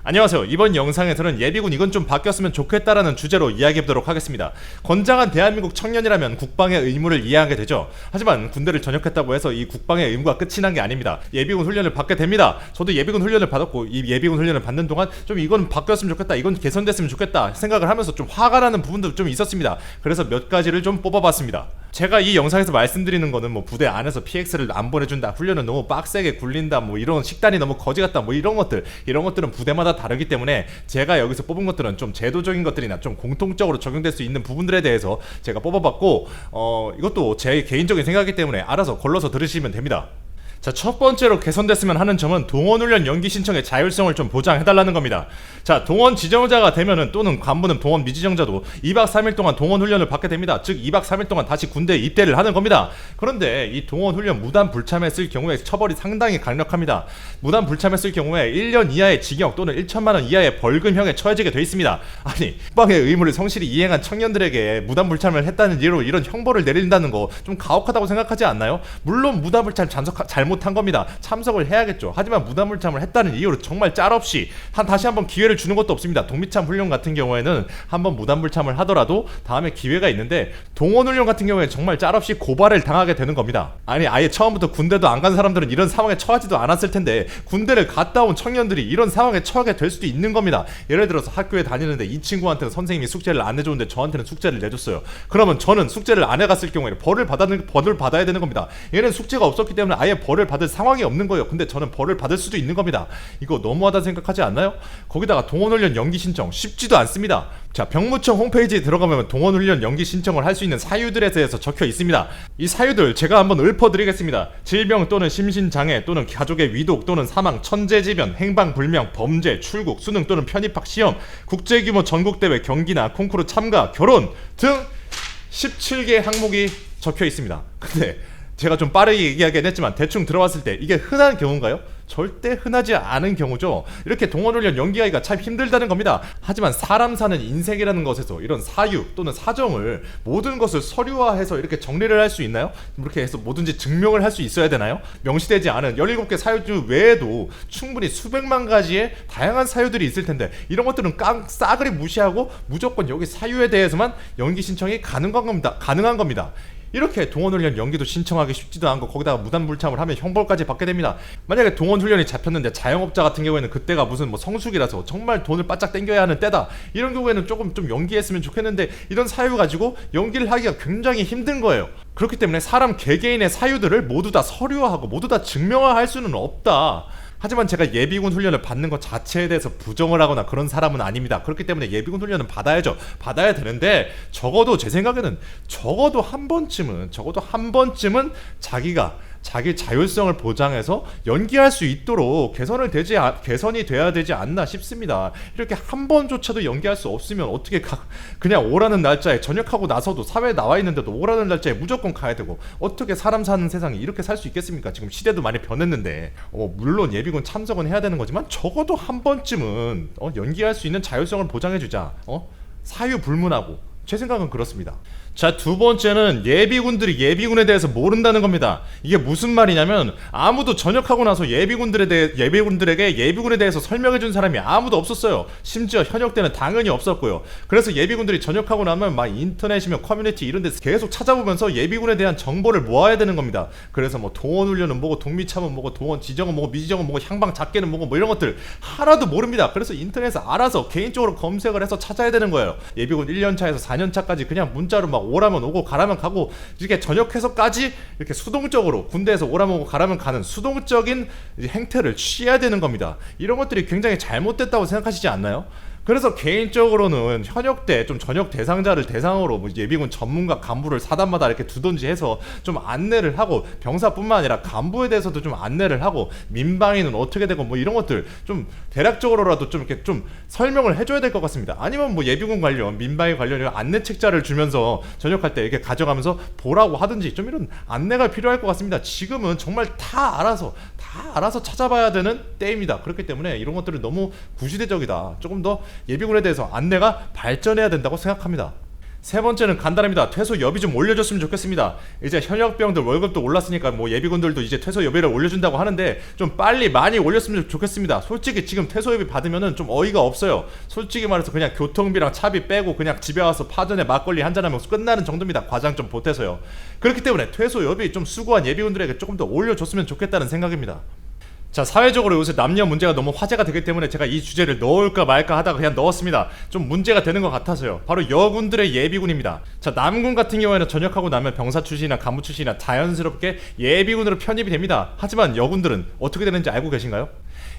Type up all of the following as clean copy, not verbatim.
안녕하세요. 이번 영상에서는 예비군 이건 좀 바뀌었으면 좋겠다라는 주제로 이야기해보도록 하겠습니다. 건장한 대한민국 청년이라면 국방의 의무를 이해하게 되죠. 하지만 군대를 전역했다고 해서 이 국방의 의무가 끝이 난 게 아닙니다. 예비군 훈련을 받게 됩니다. 저도 예비군 훈련을 받았고 이 예비군 훈련을 받는 동안 좀 이건 바뀌었으면 좋겠다, 이건 개선됐으면 좋겠다 생각을 하면서 좀 화가 나는 부분도 좀 있었습니다. 그래서 몇 가지를 좀 뽑아봤습니다. 제가 이 영상에서 말씀드리는 거는 뭐 부대 안에서 PX를 안 보내준다, 훈련은 너무 빡세게 굴린다, 뭐 이런 식단이 너무 거지 같다, 뭐 이런 것들은 부대마다 다르기 때문에 제가 여기서 뽑은 것들은 좀 제도적인 것들이나 좀 공통적으로 적용될 수 있는 부분들에 대해서 제가 뽑아봤고, 이것도 제 개인적인 생각이기 때문에 알아서 걸러서 들으시면 됩니다. 자, 첫 번째로 개선됐으면 하는 점은 동원훈련 연기 신청의 자율성을 좀 보장해달라는 겁니다. 자, 동원 지정자가 되면은 또는 간부는 동원 미지정자도 2박 3일 동안 동원훈련을 받게 됩니다. 즉 2박 3일 동안 다시 군대에 입대를 하는 겁니다. 그런데 이 동원훈련 무단 불참했을 경우에 처벌이 상당히 강력합니다. 무단 불참했을 경우에 1년 이하의 징역 또는 1천만 원 이하의 벌금형에 처해지게 돼 있습니다. 아니, 국방의 의무를 성실히 이행한 청년들에게 무단 불참을 했다는 이유로 이런 형벌을 내린다는 거 좀 가혹하다고 생각하지 않나요? 물론 무단 불참 잘못한 겁니다. 참석을 해야겠죠. 하지만 무단 불참을 했다는 이유로 정말 짤없이 다시 한번 기회를 주는 것도 없습니다. 동미참 훈련 같은 경우에는 한번 무단 불참을 하더라도 다음에 기회가 있는데, 동원 훈련 같은 경우에 정말 짤없이 고발을 당하게 되는 겁니다. 아니, 아예 처음부터 군대도 안 간 사람들은 이런 상황에 처하지도 않았을 텐데 군대를 갔다 온 청년들이 이런 상황에 처하게 될 수도 있는 겁니다. 예를 들어서 학교에 다니는데 이 친구한테는 선생님이 숙제를 안 내줬는데 저한테는 숙제를 내줬어요. 그러면 저는 숙제를 안 해갔을 경우에 벌을 받아야 되는 겁니다. 얘는 숙제가 없었기 때문에 아예 벌을 받을 상황이 없는 거예요. 근데 저는 벌을 받을 수도 있는 겁니다. 이거 너무하다 생각하지 않나요? 거기다가 동원훈련 연기 신청 쉽지도 않습니다. 자, 병무청 홈페이지에 들어가면 동원훈련 연기 신청을 할 수 있는 사유들에 대해서 적혀 있습니다. 이 사유들 제가 한번 읊어드리겠습니다. 질병 또는 심신장애 또는 가족의 위독 또는 사망, 천재지변, 행방불명, 범죄, 출국, 수능 또는 편입학 시험, 국제규모 전국대회, 경기나 콩쿠르 참가, 결혼 등 17개 항목이 적혀 있습니다. 근데 제가 좀 빠르게 얘기하긴 했지만 대충 들어봤을 때 이게 흔한 경우인가요? 절대 흔하지 않은 경우죠. 이렇게 동원훈련 연기하기가 참 힘들다는 겁니다. 하지만 사람 사는 인생이라는 것에서 이런 사유 또는 사정을 모든 것을 서류화해서 이렇게 정리를 할 수 있나요? 이렇게 해서 뭐든지 증명을 할 수 있어야 되나요? 명시되지 않은 17개 사유 외에도 충분히 수백만 가지의 다양한 사유들이 있을 텐데 이런 것들은 싸그리 무시하고 무조건 여기 사유에 대해서만 연기 신청이 가능한 겁니다. 이렇게 동원훈련 연기도 신청하기 쉽지도 않고 거기다가 무단 불참을 하면 형벌까지 받게 됩니다. 만약에 동원훈련이 잡혔는데 자영업자 같은 경우에는 그때가 무슨 뭐 성수기라서 정말 돈을 바짝 땡겨야 하는 때다, 이런 경우에는 조금 좀 연기했으면 좋겠는데 이런 사유 가지고 연기를 하기가 굉장히 힘든 거예요. 그렇기 때문에 사람 개개인의 사유들을 모두 다 서류화하고 모두 다 증명화할 수는 없다. 하지만 제가 예비군 훈련을 받는 것 자체에 대해서 부정을 하거나 그런 사람은 아닙니다. 그렇기 때문에 예비군 훈련은 받아야죠. 받아야 되는데 적어도 제 생각에는 적어도 한 번쯤은 자기 자율성을 보장해서 연기할 수 있도록 개선이 돼야 되지 않나 싶습니다. 이렇게 한 번조차도 연기할 수 없으면 어떻게 그냥 오라는 날짜에 전역하고 나서도 사회에 나와 있는데도 오라는 날짜에 무조건 가야 되고 어떻게 사람 사는 세상이 이렇게 살 수 있겠습니까? 지금 시대도 많이 변했는데 물론 예비군 참석은 해야 되는 거지만 적어도 한 번쯤은 연기할 수 있는 자율성을 보장해주자. 사유 불문하고. 제 생각은 그렇습니다. 자, 두 번째는 예비군들이 예비군에 대해서 모른다는 겁니다. 이게 무슨 말이냐면 아무도 전역하고 나서 예비군들에게 예비군에 대해서 설명해준 사람이 아무도 없었어요. 심지어 현역 때는 당연히 없었고요. 그래서 예비군들이 전역하고 나면 막 인터넷이며 커뮤니티 이런 데서 계속 찾아보면서 예비군에 대한 정보를 모아야 되는 겁니다. 그래서 뭐 동원훈련은 뭐고 동미참은 뭐고 동원 지정은 뭐고 미지정은 뭐고 향방 작계는 뭐고 뭐 이런 것들 하나도 모릅니다. 그래서 인터넷에 알아서 개인적으로 검색을 해서 찾아야 되는 거예요. 예비군 1년차에서 4년차까지 그냥 문자로 막 오라면 오고 가라면 가고 이렇게 전역해서까지 이렇게 수동적으로 군대에서 오라면 오고 가라면 가는 수동적인 행태를 취해야 되는 겁니다. 이런 것들이 굉장히 잘못됐다고 생각하시지 않나요? 그래서 개인적으로는 현역 때 좀 전역 대상자를 대상으로 뭐 예비군 전문가 간부를 사단마다 이렇게 두던지 해서 좀 안내를 하고, 병사뿐만 아니라 간부에 대해서도 좀 안내를 하고, 민방위는 어떻게 되고 뭐 이런 것들 좀 대략적으로라도 좀 이렇게 좀 설명을 해줘야 될 것 같습니다. 아니면 뭐 예비군 관련, 민방위 관련 안내 책자를 주면서 전역할 때 이렇게 가져가면서 보라고 하든지 좀 이런 안내가 필요할 것 같습니다. 지금은 정말 다 알아서 찾아봐야 되는 때입니다. 그렇기 때문에 이런 것들은 너무 구시대적이다. 조금 더 예비군에 대해서 안내가 발전해야 된다고 생각합니다. 세 번째는 간단합니다. 퇴소 여비 좀 올려줬으면 좋겠습니다. 이제 현역병들 월급도 올랐으니까 뭐 예비군들도 이제 퇴소 여비를 올려준다고 하는데 좀 빨리 많이 올렸으면 좋겠습니다. 솔직히 지금 퇴소 여비 받으면은 좀 어이가 없어요. 솔직히 말해서 그냥 교통비랑 차비 빼고 그냥 집에 와서 파전에 막걸리 한잔하면 끝나는 정도입니다. 과장 좀 보태서요. 그렇기 때문에 퇴소 여비 좀 수고한 예비군들에게 조금 더 올려줬으면 좋겠다는 생각입니다. 자, 사회적으로 요새 남녀 문제가 너무 화제가 되기 때문에 제가 이 주제를 넣을까 말까 하다가 그냥 넣었습니다. 좀 문제가 되는 것 같아서요. 바로 여군들의 예비군입니다. 자, 남군 같은 경우에는 전역하고 나면 병사 출신이나 간부 출신이나 자연스럽게 예비군으로 편입이 됩니다. 하지만 여군들은 어떻게 되는지 알고 계신가요?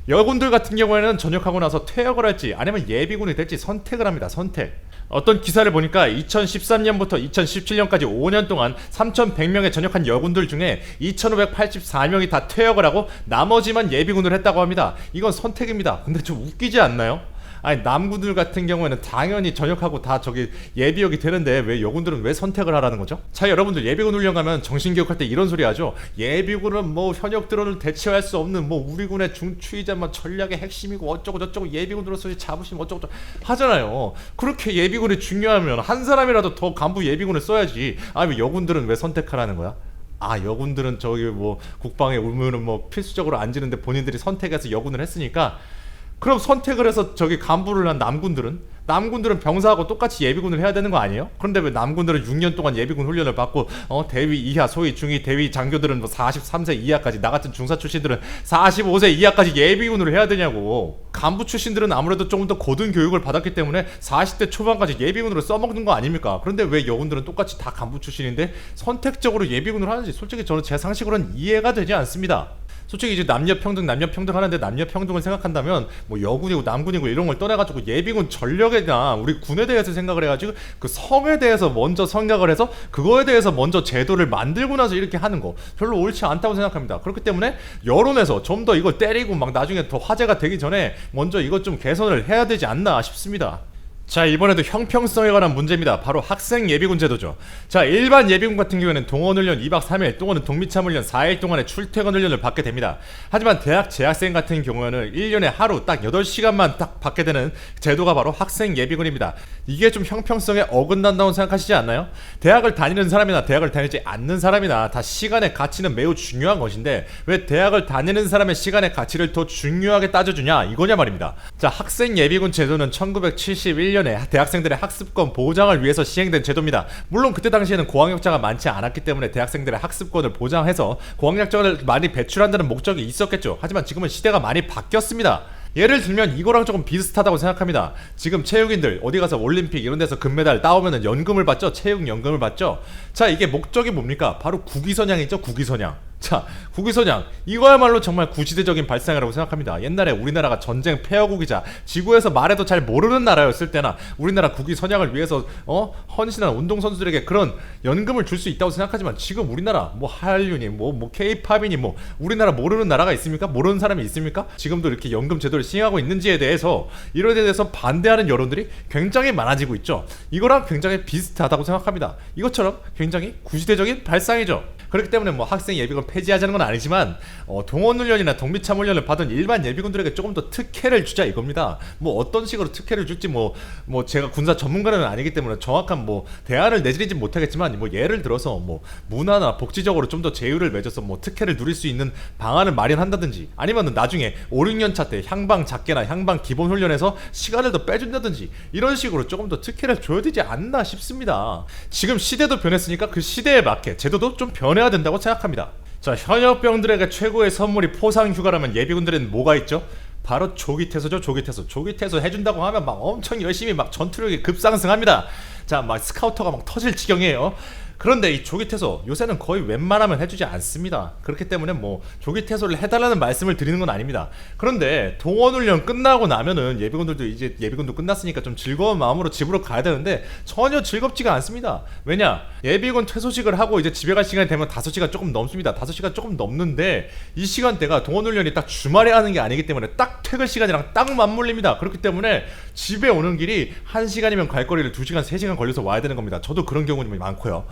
여군들 같은 경우에는 전역하고 나서 퇴역을 할지 아니면 예비군이 될지 선택을 합니다. 선택. 어떤 기사를 보니까 2013년부터 2017년까지 5년 동안 3,100명의 전역한 여군들 중에 2,584명이 다 퇴역을 하고 나머지만 예비군을 했다고 합니다. 이건 선택입니다. 근데 좀 웃기지 않나요? 아니, 남군들 같은 경우에는 당연히 전역하고 다 저기 예비역이 되는데 왜 여군들은 왜 선택을 하라는 거죠? 자, 여러분들 예비군 훈련 가면 정신교육할 때 이런 소리 하죠. 예비군은 뭐 현역들은 대체할 수 없는 뭐 우리 군의 중추이자만 전략의 핵심이고 어쩌고 저쩌고 예비군으로서의 자부심 어쩌고 저쩌고 하잖아요. 그렇게 예비군이 중요하면 한 사람이라도 더 간부 예비군을 써야지. 아니, 여군들은 왜 선택하라는 거야? 아, 여군들은 저기 뭐 국방에 오면은 뭐 필수적으로 앉는데 본인들이 선택해서 여군을 했으니까 그럼 선택을 해서 저기 간부를 한 남군들은 병사하고 똑같이 예비군을 해야 되는 거 아니에요? 그런데 왜 남군들은 6년 동안 예비군 훈련을 받고 대위 이하 소위 중위 대위 장교들은 뭐 43세 이하까지 나 같은 중사 출신들은 45세 이하까지 예비군을 해야 되냐고. 간부 출신들은 아무래도 조금 더 고등 교육을 받았기 때문에 40대 초반까지 예비군으로 써먹는 거 아닙니까? 그런데 왜 여군들은 똑같이 다 간부 출신인데 선택적으로 예비군을 하는지 솔직히 저는 제 상식으로는 이해가 되지 않습니다. 솔직히 이제 남녀 평등 하는데 남녀 평등을 생각한다면 뭐 여군이고 남군이고 이런 걸 떠나가지고 예비군 전력에나 우리 군에 대해서 생각을 해가지고 그 성에 대해서 먼저 생각을 해서 그거에 대해서 먼저 제도를 만들고 나서 이렇게 하는 거 별로 옳지 않다고 생각합니다. 그렇기 때문에 여론에서 좀 더 이걸 때리고 막 나중에 더 화제가 되기 전에 먼저 이것 좀 개선을 해야 되지 않나 싶습니다. 자, 이번에도 형평성에 관한 문제입니다. 바로 학생 예비군 제도죠. 자, 일반 예비군 같은 경우에는 동원훈련 2박 3일 또는 동미참훈련 4일 동안의 출퇴근 훈련을 받게 됩니다. 하지만 대학 재학생 같은 경우에는 1년에 하루 딱 8시간만 딱 받게 되는 제도가 바로 학생 예비군입니다. 이게 좀 형평성에 어긋난다고 생각하시지 않나요? 대학을 다니는 사람이나 대학을 다니지 않는 사람이나 다 시간의 가치는 매우 중요한 것인데 왜 대학을 다니는 사람의 시간의 가치를 더 중요하게 따져주냐 이거냐 말입니다. 자, 학생 예비군 제도는 1971년 대학생들의 학습권 보장을 위해서 시행된 제도입니다. 물론 그때 당시에는 고학력자가 많지 않았기 때문에 대학생들의 학습권을 보장해서 고학력자를 많이 배출한다는 목적이 있었겠죠. 하지만 지금은 시대가 많이 바뀌었습니다. 예를 들면 이거랑 조금 비슷하다고 생각합니다. 지금 체육인들 어디 가서 올림픽 이런 데서 금메달 따오면은 연금을 받죠. 체육연금을 받죠. 자, 이게 목적이 뭡니까? 바로 국위선양이죠. 국위선양. 자, 국위선양 이거야말로 정말 구시대적인 발상이라고 생각합니다. 옛날에 우리나라가 전쟁 폐허국이자 지구에서 말해도 잘 모르는 나라였을 때나 우리나라 국위선양을 위해서 헌신한 운동선수들에게 그런 연금을 줄 수 있다고 생각하지만 지금 우리나라 뭐 한류니 뭐 K-팝이니 뭐 우리나라 모르는 나라가 있습니까? 모르는 사람이 있습니까? 지금도 이렇게 연금 제도를 시행하고 있는지에 대해서 이런 데 대해서 반대하는 여론들이 굉장히 많아지고 있죠. 이거랑 굉장히 비슷하다고 생각합니다. 이것처럼 굉장히 구시대적인 발상이죠. 그렇기 때문에 뭐 학생 예비군 폐지하자는 건 아니지만 동원훈련이나 동미참훈련을 받은 일반 예비군들에게 조금 더 특혜를 주자 이겁니다. 뭐 어떤 식으로 특혜를 줄지 뭐 제가 군사 전문가는 아니기 때문에 정확한 뭐 대안을 내드리진 못하겠지만 뭐 예를 들어서 뭐 문화나 복지적으로 좀 더 제휴를 맺어서 뭐 특혜를 누릴 수 있는 방안을 마련한다든지 아니면은 나중에 5, 6년 차 때 향방 작계나 향방 기본 훈련에서 시간을 더 빼준다든지 이런 식으로 조금 더 특혜를 줘야 되지 않나 싶습니다. 지금 시대도 변했으니까 그 시대에 맞게 제도도 좀 변해야 된다고 생각합니다. 자, 현역병들에게 최고의 선물이 포상휴가라면 예비군들은 뭐가 있죠? 바로 조기퇴소죠. 조기퇴소 해준다고 하면 막 엄청 열심히 막 전투력이 급상승합니다. 자, 막 스카우터가 막 터질 지경이에요. 그런데 이 조기퇴소 요새는 거의 웬만하면 해주지 않습니다. 그렇기 때문에 뭐 조기퇴소를 해달라는 말씀을 드리는 건 아닙니다. 그런데 동원훈련 끝나고 나면은 예비군들도 이제 예비군도 끝났으니까 좀 즐거운 마음으로 집으로 가야 되는데 전혀 즐겁지가 않습니다. 왜냐? 예비군 퇴소식을 하고 이제 집에 갈 시간이 되면 5시간 조금 넘습니다. 5시간 조금 넘는데 이 시간대가 동원훈련이 딱 주말에 하는 게 아니기 때문에 딱 퇴근 시간이랑 딱 맞물립니다. 그렇기 때문에 집에 오는 길이 1시간이면 갈 거리를 2시간, 3시간 걸려서 와야 되는 겁니다. 저도 그런 경우는 많고요.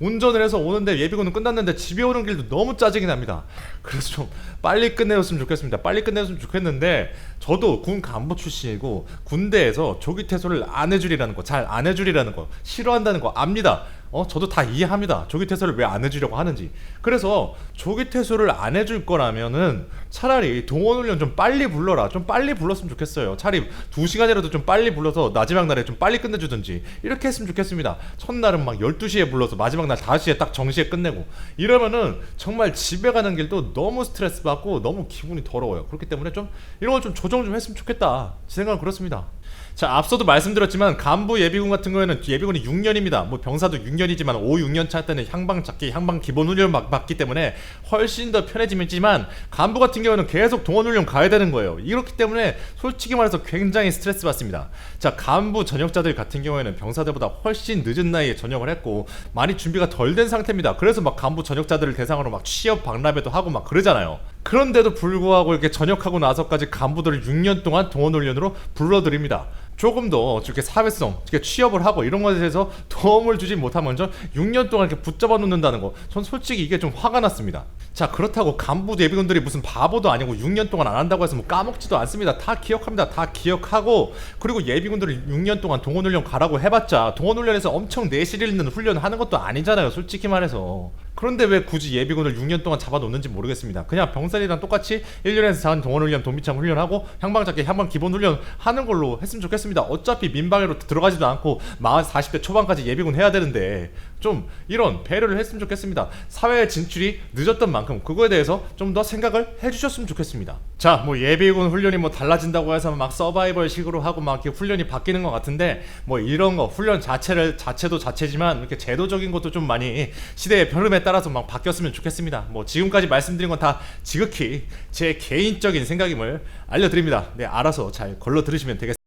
운전을 해서 오는데 예비군은 끝났는데 집에 오는 길도 너무 짜증이 납니다. 그래서 좀 빨리 끝내줬으면 좋겠습니다. 빨리 끝내줬으면 좋겠는데 저도 군 간부 출신이고 군대에서 조기 퇴소를 안 해주리라는 거, 잘 안 해주리라는 거, 싫어한다는 거 압니다. 저도 다 이해합니다. 조기 퇴소를 왜 안 해주려고 하는지. 그래서 조기 퇴소를 안 해줄 거라면은 차라리 동원훈련 좀 빨리 불러라. 좀 빨리 불렀으면 좋겠어요. 차라리 2시간이라도 좀 빨리 불러서 마지막 날에 좀 빨리 끝내주든지 이렇게 했으면 좋겠습니다. 첫날은 막 12시에 불러서 마지막 날 5시에 딱 정시에 끝내고 이러면은 정말 집에 가는 길도 너무 스트레스 받고 너무 기분이 더러워요. 그렇기 때문에 좀 이런 걸 좀 조정 좀 했으면 좋겠다. 제 생각은 그렇습니다. 자, 앞서도 말씀드렸지만 간부 예비군 같은 경우에는 예비군이 6년입니다. 뭐 병사도 6년이지만 5, 6년 차 때는 향방 잡기, 향방 기본 훈련 받기 때문에 훨씬 더 편해지지만 간부 같은 경우는 계속 동원 훈련 가야 되는 거예요. 이렇기 때문에 솔직히 말해서 굉장히 스트레스 받습니다. 자, 간부 전역자들 같은 경우에는 병사들보다 훨씬 늦은 나이에 전역을 했고 많이 준비가 덜 된 상태입니다. 그래서 막 간부 전역자들을 대상으로 막 취업 박람회도 하고 막 그러잖아요. 그런데도 불구하고 이렇게 전역하고 나서까지 간부들을 6년 동안 동원 훈련으로 불러드립니다. 조금 더 이렇게 사회성, 이렇게 취업을 하고 이런 것에 대해서 도움을 주지 못하면 전 6년 동안 이렇게 붙잡아 놓는다는 거, 전 솔직히 이게 좀 화가 났습니다. 자, 그렇다고 간부 예비군들이 무슨 바보도 아니고 6년 동안 안 한다고 해서 뭐 까먹지도 않습니다. 다 기억합니다. 다 기억하고, 그리고 예비군들을 6년 동안 동원훈련 가라고 해봤자 동원훈련에서 엄청 내실 있는 훈련을 하는 것도 아니잖아요. 솔직히 말해서. 그런데 왜 굳이 예비군을 6년 동안 잡아놓는지 모르겠습니다. 그냥 병사들이랑 똑같이 1년에서 4년 동원훈련, 동비창 훈련하고 향방잡기, 향방 기본 훈련 하는 걸로 했으면 좋겠습니다. 어차피 민방위로 들어가지도 않고 40대 초반까지 예비군 해야 되는데 좀 이런 배려를 했으면 좋겠습니다. 사회 진출이 늦었던 만큼 그거에 대해서 좀 더 생각을 해주셨으면 좋겠습니다. 자, 뭐 예비군 훈련이 뭐 달라진다고 해서 막 서바이벌 식으로 하고 막 이렇게 훈련이 바뀌는 것 같은데 뭐 이런 거 훈련 자체도 자체지만 이렇게 제도적인 것도 좀 많이 시대의 흐름에 따라서 막 바뀌었으면 좋겠습니다. 뭐 지금까지 말씀드린 건 다 지극히 제 개인적인 생각임을 알려드립니다. 네, 알아서 잘 걸러 들으시면 되겠습니다.